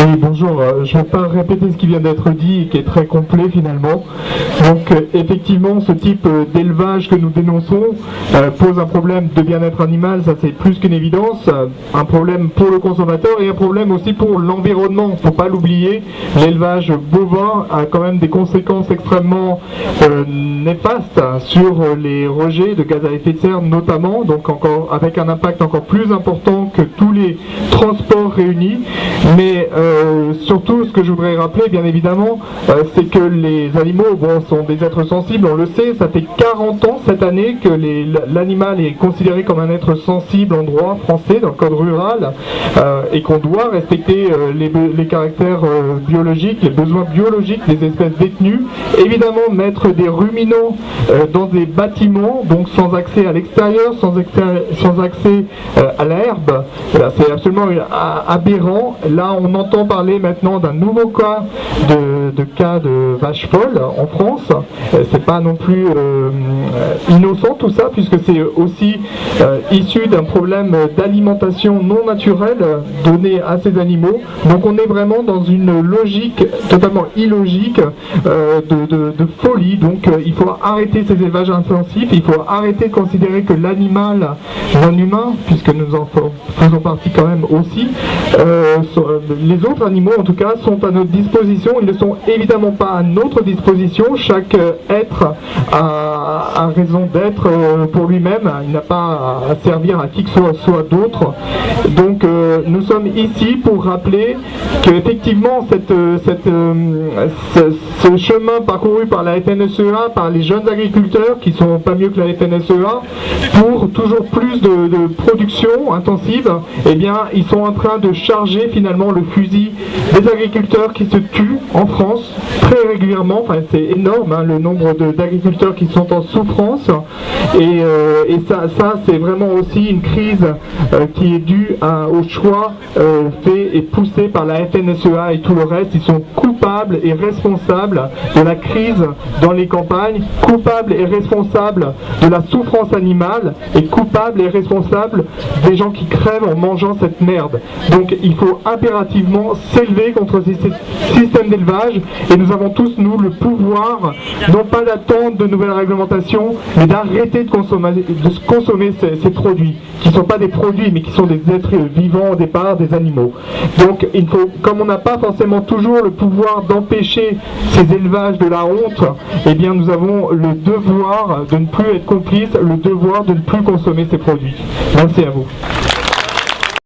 Oui, bonjour. Je ne vais pas répéter ce qui vient d'être dit et qui est très complet finalement. Donc effectivement, ce type d'élevage que nous dénonçons pose un problème de bien-être animal, ça c'est plus qu'une évidence, un problème pour le consommateur et un problème aussi pour l'environnement. Il ne faut pas l'oublier, l'élevage bovin a quand même des conséquences extrêmement néfastes sur les rejets de gaz à effet de serre notamment, donc encore avec un impact encore plus important que tous les transports réunis. Mais surtout, ce que je voudrais rappeler, bien évidemment, c'est que les animaux sont des êtres sensibles, on le sait, ça fait 40 ans cette année que l'animal est considéré comme un être sensible en droit français, dans le code rural, et qu'on doit respecter les caractères biologiques, les besoins biologiques des espèces détenues. Évidemment, mettre des ruminants dans des bâtiments, donc sans accès à l'extérieur, sans accès à l'herbe, c'est absolument aberrant. Là, on entend parler maintenant d'un nouveau cas de vache folle en France. C'est pas non plus innocent tout ça, puisque c'est aussi issu d'un problème d'alimentation non naturelle donnée à ces animaux. Donc on est vraiment dans une logique totalement illogique de folie. Donc il faut arrêter ces élevages intensifs, il faut arrêter de considérer que l'animal non humain, puisque nous en faisons partie quand même aussi, les autres animaux en tout cas sont à notre disposition. Ils ne sont évidemment pas à notre disposition. Chaque être a raison d'être pour lui-même. Il n'a pas à servir à qui que ce soit d'autre. Donc nous sommes ici pour rappeler qu'effectivement ce chemin parcouru par la FNSEA, par les jeunes agriculteurs qui sont pas mieux que la FNSEA, pour toujours plus de production intensive, eh bien ils sont en train de charger finalement le fusil des agriculteurs qui se tuent en France très régulièrement. Enfin, c'est énorme le nombre d'agriculteurs qui sont en souffrance, et ça c'est vraiment aussi une crise qui est due au choix fait et poussé par la FNSEA et tout le reste. Ils sont coupables et responsables de la crise dans les campagnes, coupables et responsables de la souffrance animale, et coupables et responsables des gens qui crèvent en mangeant cette merde. Donc il faut impérativement s'élever contre ces systèmes d'élevage, et nous avons tous, nous, le pouvoir, non pas d'attendre de nouvelles réglementations, mais d'arrêter de consommer ces produits, qui ne sont pas des produits, mais qui sont des êtres vivants au départ, des animaux. Donc il faut, comme on n'a pas forcément toujours le pouvoir d'empêcher ces élevages de la honte, eh bien nous avons le devoir de ne plus être complices, le devoir de ne plus consommer ces produits. Merci à vous.